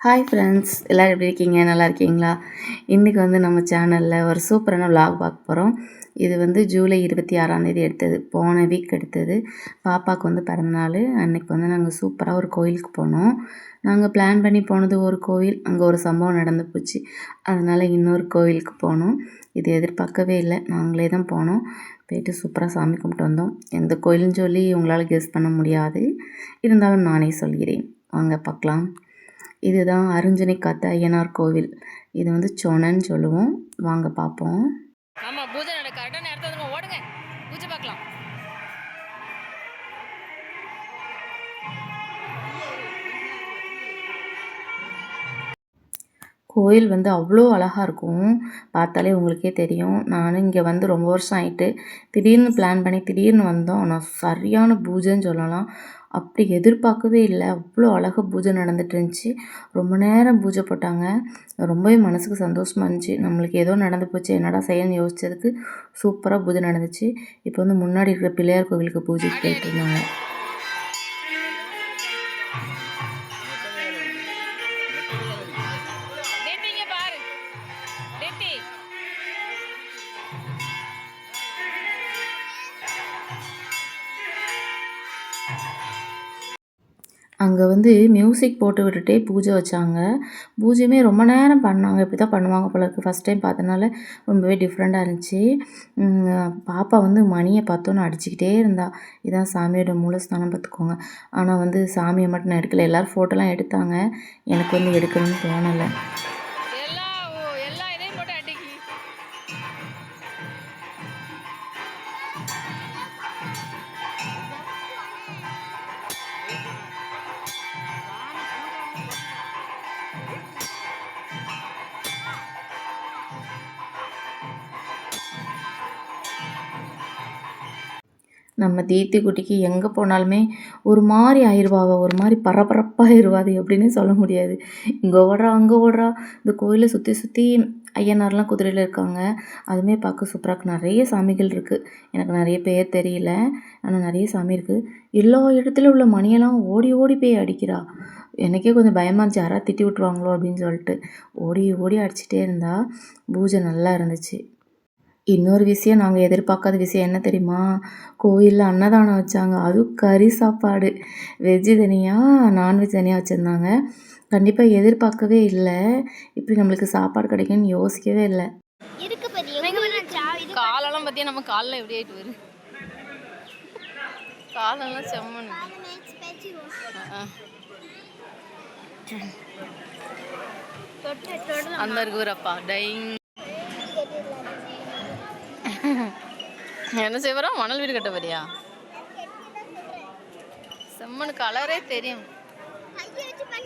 Hi friends, எல்லோரும் எப்படி இருக்கீங்க? நல்லா இருக்கீங்களா? இன்றைக்கி வந்து நம்ம சேனலில் ஒரு சூப்பரான விலாக் பார்க்க போகிறோம். இது வந்து ஜூலை 26ஆம் தேதி எடுத்தது, போன வீக் எடுத்தது. பாப்பாவுக்கு வந்து பிறந்தநாள். அன்றைக்கி வந்து நாங்கள் சூப்பராக ஒரு கோயிலுக்கு போனோம். நாங்கள் பிளான் பண்ணி போனது ஒரு கோவில், அங்கே ஒரு சம்பவம் நடந்து போச்சு. அதனால் இன்னொரு கோவிலுக்கு போனோம். இது எதிர்பார்க்கவே இல்லை, நாங்களே தான் போனோம். போயிட்டு சூப்பராக சாமி கும்பிட்டு வந்தோம். எந்த கோயில்னு சொல்லி உங்களால் கெஸ் பண்ண முடியாது, இருந்தாலும் நானே சொல்கிறேன், வாங்க பார்க்கலாம். இதுதான் அருஞ்சனை காத்த ஐயனார் கோவில். இது வந்து சொனன்னு சொல்லுவோம். வாங்க பார்ப்போம். ஆமாம், பூஜை நடக்க கரெக்டான நேரத்தில் ஓடுங்க, பூஜை பார்க்கலாம். கோயில் வந்து அவ்வளோ அழகாக இருக்கும், பார்த்தாலே உங்களுக்கே தெரியும். நானும் இங்கே வந்து ரொம்ப வருஷம் ஆகிட்டு, திடீர்னு பிளான் பண்ணி திடீர்னு வந்தோம். ஆனால் சரியான பூஜைன்னு சொல்லலாம். அப்படி எதிர்பார்க்கவே இல்லை, அவ்வளோ அழகாக பூஜை நடந்துட்டு இருந்துச்சு. ரொம்ப நேரம் பூஜை போட்டாங்க. ரொம்பவே மனசுக்கு சந்தோஷமாக இருந்துச்சு. நம்மளுக்கு ஏதோ நடந்து போச்சு, என்னடா செய்யணும்னு யோசிச்சதுக்கு சூப்பராக பூஜை நடந்துச்சு. இப்போ வந்து முன்னாடி இருக்கிற பிள்ளையார் கோவிலுக்கு பூஜைக்கு போயிட்டு இருந்தாங்க. அங்கே வந்து மியூசிக் போட்டு விட்டுட்டே பூஜை வச்சாங்க. பூஜையுமே ரொம்ப நேரம் பண்ணாங்க. இப்படி தான் பண்ணுவாங்க போல இருக்குது. ஃபஸ்ட் டைம் பார்த்தனால ரொம்பவே டிஃப்ரெண்ட்டாக இருந்துச்சு. பாப்பா வந்து மணியை பார்த்தோன்னு அடிச்சுக்கிட்டே இருந்தா. இதான் சாமியோட மூலஸ்தானம் பார்த்துக்கோங்க. ஆனால் வந்து சாமியை மட்டும் நான் எடுக்கலை. எல்லோரும் ஃபோட்டோலாம் எடுத்தாங்க. எனக்கு வந்து எடுக்கணும்னு தோணலை. நம்ம தீர்த்தி குட்டிக்கு எங்கே போனாலுமே ஒரு மாதிரி ஆயிடுவாள், ஒரு மாதிரி பரபரப்பாகிடுவா. அது எப்படின்னு சொல்ல முடியாது. இங்கே ஓடுறா, அங்கே ஓடுறா. இந்த கோயிலை சுற்றி சுற்றி ஐயனார்லாம் குதிரையில் இருக்காங்க. அதுவுமே பார்க்க சூப்பராக இருக்குது. நிறைய சாமிகள் இருக்குது. எனக்கு நிறைய பேர் தெரியல, ஆனால் நிறைய சாமி இருக்குது. எல்லா இடத்துலையும் உள்ள மணியெல்லாம் ஓடி ஓடி போய் அடிக்கிறா. எனக்கே கொஞ்சம் பயமாக இருந்துச்சு, யாராவது திட்டி விட்ருவாங்களோ அப்படின்னு சொல்லிட்டு. ஓடி ஓடி அடிச்சிட்டே இருந்தா. பூஜை நல்லா இருந்துச்சு. இன்னொரு விஷயம், நாங்கள் எதிர்பார்க்காத விஷயம் என்ன தெரியுமா? கோயிலில் அன்னதானம் வச்சாங்க. அதுவும் கறி சாப்பாடு. வெஜ்ஜு தனியாக, நான்வெஜ் தனியாக வச்சுருந்தாங்க. கண்டிப்பாக எதிர்பார்க்கவே இல்லை, இப்படி நம்மளுக்கு சாப்பாடு கிடைக்கும்னு யோசிக்கவே இல்லை. காலெல்லாம் பார்த்தியா, நம்ம காலில் எப்படி ஆகிட்டு வரும், காலெல்லாம் செம்மண். அந்த இருக்குறப்பா டைங் என்ன செய்வரா? மணல் வீடு கட்ட வரியா? செம்மண் கலரே தெரியும்,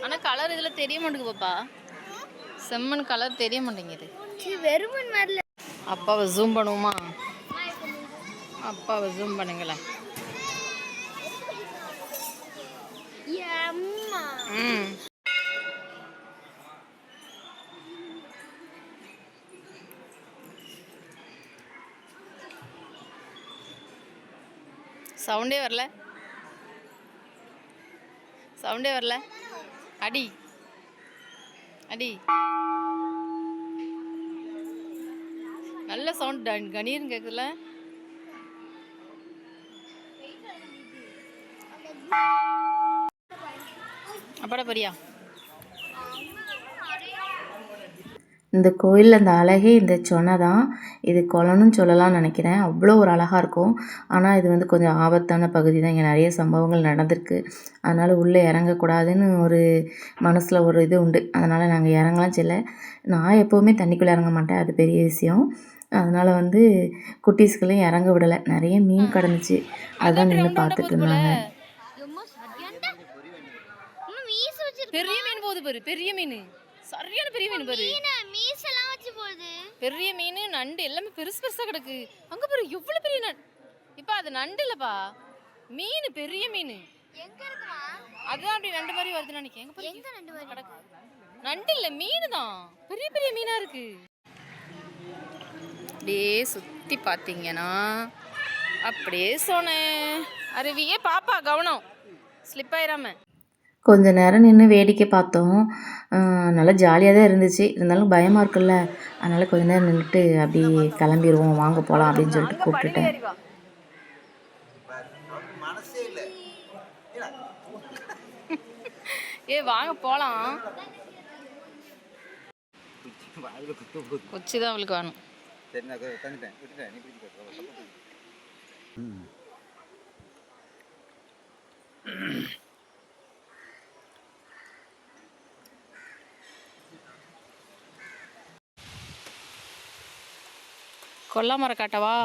ஆனால் கலர் இதில் தெரிய மாட்டேங்குது பாப்பா. செம்மண் கலர் தெரிய மாட்டேங்குது. அப்பாவை ஜூம் பண்ணுவோமா? அப்பாவை ஜூம் பண்ணுங்களேன். சவுண்டே வரல, சவுண்டே வரல. அடி அடி, நல்ல சவுண்ட், கணீர்னு கேட்குதுல. அப்பாடா பரியா. இந்த கோயிலில் அந்த அழகே இந்த சொனை தான். இது குளம்னு சொல்லலாம்னு நினைக்கிறேன். அவ்வளோ ஒரு அழகாக இருக்கும். ஆனால் இது வந்து கொஞ்சம் ஆபத்தான பகுதி தான். இங்கே நிறைய சம்பவங்கள் நடந்திருக்கு. அதனால் உள்ளே இறங்கக்கூடாதுன்னு ஒரு மனசில் ஒரு இது உண்டு. அதனால் நாங்கள் இறங்கலாம் செல்ல. நான் எப்போவுமே தண்ணிக்குள்ளே இறங்க மாட்டேன், அது பெரிய விஷயம். அதனால் வந்து குட்டீஸ்களையும் இறங்க விடலை. நிறைய மீன் கிடந்துச்சு, அதுதான் நின்று பார்த்துட்டு இருந்தாங்க. பெரிய மீன் போகுது பாரு, பெரிய மீன், சரியான பெரிய மீன் பாரு. மீசெல்லாம் வச்சு போகுது. பெரிய மீன், நண்டு எல்லாமே பெருசு பெருசா கிடக்கு. அங்க பாரு எவ்வளவு பெரிய நண்டு. இப்ப அது நண்டு இல்லப்பா, மீன், பெரிய மீன். எங்க இருக்குமா? அதான் அப்படி நண்டு மாதிரி வருது நினைக்கிறேன். எங்க பாரு, எங்க நண்டு மாதிரி கிடக்கு? நண்டு இல்ல, மீன் தான். பெரிய பெரிய மீனா இருக்கு. அப்படியே சுத்தி பாத்தீங்கன்னா அப்படியே சொன்னேன். அருவியே பாப்பா கவனம், ஸ்லிப் ஆயிராம. கொஞ்ச நேரம் நின்று வேடிக்கை பார்த்தோம். நல்லா ஜாலியாக தான் இருந்துச்சு. இருந்தாலும் பயமாக இருக்குல்ல. அதனால் கொஞ்ச நேரம் நின்றுட்டு அப்படியே கிளம்பிடுவோம் வாங்க போகலாம் அப்படின்னு சொல்லிட்டு கூப்பிட்டுட்டேன். வாங்க போலாம். கொச்சி தான் அவளுக்கு வேணும். கொல்லா மரம் காட்டவா?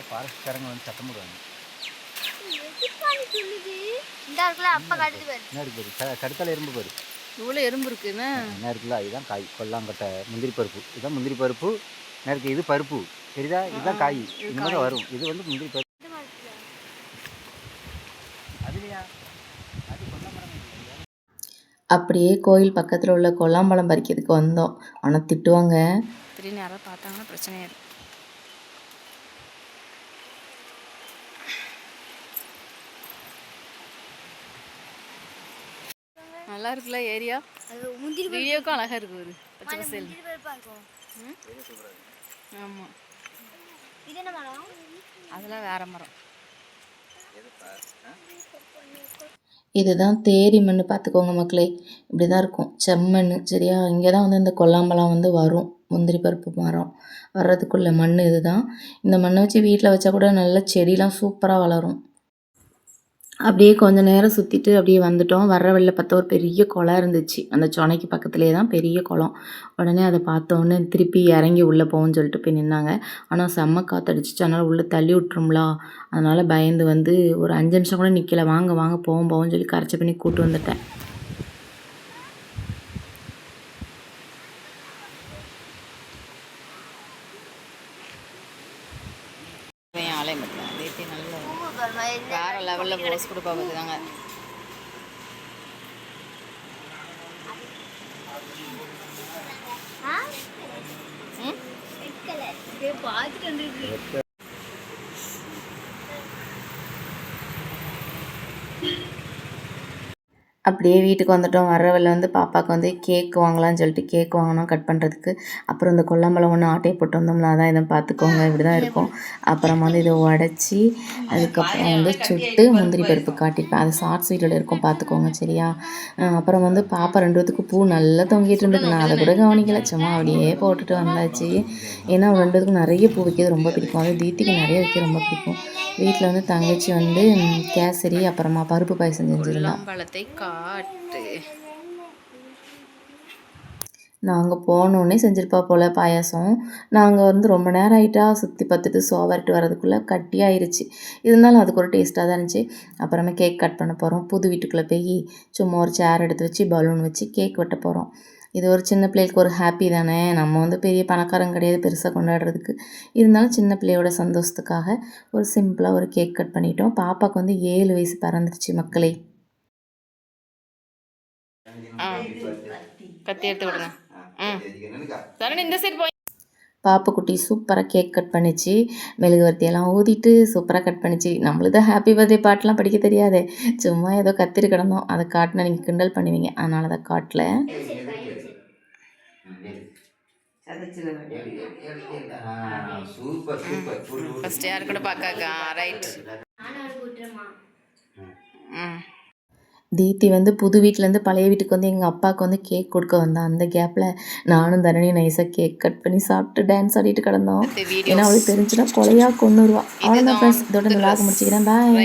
ஃபாரஸ்ட்காரங்க வந்து சத்தம் போடுவாங்க. கடுத்தால எறும்பு பாரு, இவ்வளோ எறும்பு இருக்குன்னு என்ன இருக்குல்ல, இதுதான் காய். கொல்லாங்கட்டை முந்திரி பருப்பு, இதுதான் முந்திரி பருப்பு. நேருக்கு இது பருப்பு தெரியுதா, இதுதான் காய். இந்த மாதிரி வரும். இது வந்து முந்திரி பருப்பு. அதுலையா அது கொல்லாமரம். அப்படியே கோயில் பக்கத்தில் உள்ள கொல்லாம்பழம் பறிக்கிறதுக்கு வந்தோம். ஆனால் திட்டுவாங்க. திடீர்னு யாராவது பார்த்தாங்கன்னா பிரச்சனையாயிடும். நல்லா இருக்குல்ல ஏரியா. வீடியோக்கும் அழகா இருக்கு. ஒரு பச்சை பசேல். ஆமாம், அதெல்லாம் வேற மரம். இதுதான் தேரி மண் பார்த்துக்கோங்க மக்களே. இப்படி தான் இருக்கும் செம்மண். சரியா, இங்கே தான் வந்து இந்த கொல்லாம்பழம் வந்து வரும். முந்திரி பருப்பு மரம் வர்றதுக்குள்ள மண் இதுதான். இந்த மண்ணை வச்சு வீட்டில் வச்சா கூட நல்ல செடிலாம் சூப்பராக வளரும். அப்படியே கொஞ்ச நேரம் சுற்றிட்டு அப்படியே வந்துட்டோம். வர்ற வழியில் பார்த்தா ஒரு பெரிய குளம் இருந்துச்சு. அந்த சொனைக்கு பக்கத்துலேயே தான் பெரிய குளம். உடனே அதை பார்த்தோன்னே திருப்பி இறங்கி உள்ளே போவோம்னு சொல்லிட்டு போய் நின்னாங்க. ஆனால் செம்ம காற்றடிச்சிச்சு. அதனால் உள்ளே தள்ளி விட்டுரும்லா. அதனால் பயந்து வந்து ஒரு 5 நிமிஷம் கூட நிற்கல. வாங்க வாங்க போவோம் போவோம்னு சொல்லி கரைச்சி பண்ணி கூப்பிட்டு வந்துட்டேன். ஆலயம் மட்டும் நல்ல வேற லெவலில் போஸ் கொடுப்பா பார்த்துக்காங்க. அப்படியே வீட்டுக்கு வந்துட்டோம். வர்ற வழியில் வந்து பாப்பாவுக்கு வந்து கேக் வாங்கலாம்னு சொல்லிட்டு கேக் வாங்கினோம் கட் பண்ணுறதுக்கு. அப்புறம் இந்த கொல்லாம்பழம் ஒன்று ஆட்டையை போட்டு வந்தோம்ல, அதான் இதை பார்த்துக்கோங்க. இப்படி தான் இருக்கும். அப்புறம் வந்து இதை உடச்சி அதுக்கப்புறம் வந்து சுட்டு முந்திரி பருப்பு காட்டியிருப்பேன். அது ஷார்ட்ஸ் வீடியோவில் இருக்கும், பார்த்துக்கோங்க. சரியா, அப்புறம் வந்து பாப்பா 2 பேத்துக்கு பூ நல்லா தொங்கிட்டு இருந்துருக்கு. நான் அதை கூட கவனிக்கல, சும்மா அப்படியே போட்டுட்டு வந்தாச்சு. ஏன்னா 2 பேத்துக்கும் நிறைய பூ வைக்கிறது ரொம்ப பிடிக்கும். அது தீத்திக்கு நிறைய வைக்க ரொம்ப பிடிக்கும். வீட்டில் வந்து தங்கச்சி வந்து கேசரி அப்புறமா பருப்பு பாயசம் செஞ்சிருந்தா. பழத்தை காட்டு. நாங்கள் போனோடனே செஞ்சுருப்பா போல் பாயாசம். நாங்கள் வந்து ரொம்ப நேரம் ஆகிட்டா சுற்றி பார்த்துட்டு சோவரிட்டு வரதுக்குள்ளே கட்டியாயிருச்சு. இருந்தாலும் அதுக்கு ஒரு டேஸ்ட்டாக தான் இருந்துச்சு. அப்புறமா கேக் கட் பண்ண போகிறோம். புது வீட்டுக்குள்ளே போய் சும்மா ஒரு சேர் எடுத்து வச்சு பலூன் வச்சு கேக் வெட்ட போகிறோம். இது ஒரு சின்ன பிள்ளைகளுக்கு ஒரு ஹாப்பி தானே. நம்ம வந்து பெரிய பணக்காரங்க கிடையாது பெருசாக கொண்டாடுறதுக்கு. இருந்தாலும் சின்ன பிள்ளையோட சந்தோஷத்துக்காக ஒரு சிம்பிளாக ஒரு கேக் கட் பண்ணிட்டோம். பாப்பாவுக்கு வந்து 7 வயசு பிறந்துருச்சு மக்களே. கத்தி எடுத்து விடுங்க. இந்த சைடு போய் பாப்புக்குட்டி சூப்பராக கேக் கட் பண்ணிச்சு. மெழுகுவர்த்தியெல்லாம் ஊதிட்டு சூப்பராக கட் பண்ணிச்சு. நம்மளுக்கு தான் ஹாப்பி பர்த்டே பாட்டெலாம் படிக்க தெரியாது. சும்மா ஏதோ கத்திரி கிடந்தோம். அதை காட்டினா நீங்கள் கிண்டல் பண்ணுவீங்க, அதனால அதை காட்டல. ஃபர்ஸ்ட் யார் கூட பார்க்கா? ரைட். தீத்தி வந்து புது வீட்டிலேருந்து பழைய வீட்டுக்கு வந்து எங்கள் அப்பாவுக்கு வந்து கேக் கொடுக்க வந்தேன். அந்த கேப்பில் நானும் தரணியும் நைஸாக கேக் கட் பண்ணி சாப்பிட்டு டான்ஸ் ஆடிட்டு கிடந்தோம். ஏன்னா அவளுக்கு தெரிஞ்சுன்னா கொலையாக கொண்டு வருவா. அவ்வளோதான் ஃப்ரெண்ட்ஸ், இதோட இந்த விளாக் முடிச்சுக்கிறேன். பாய்.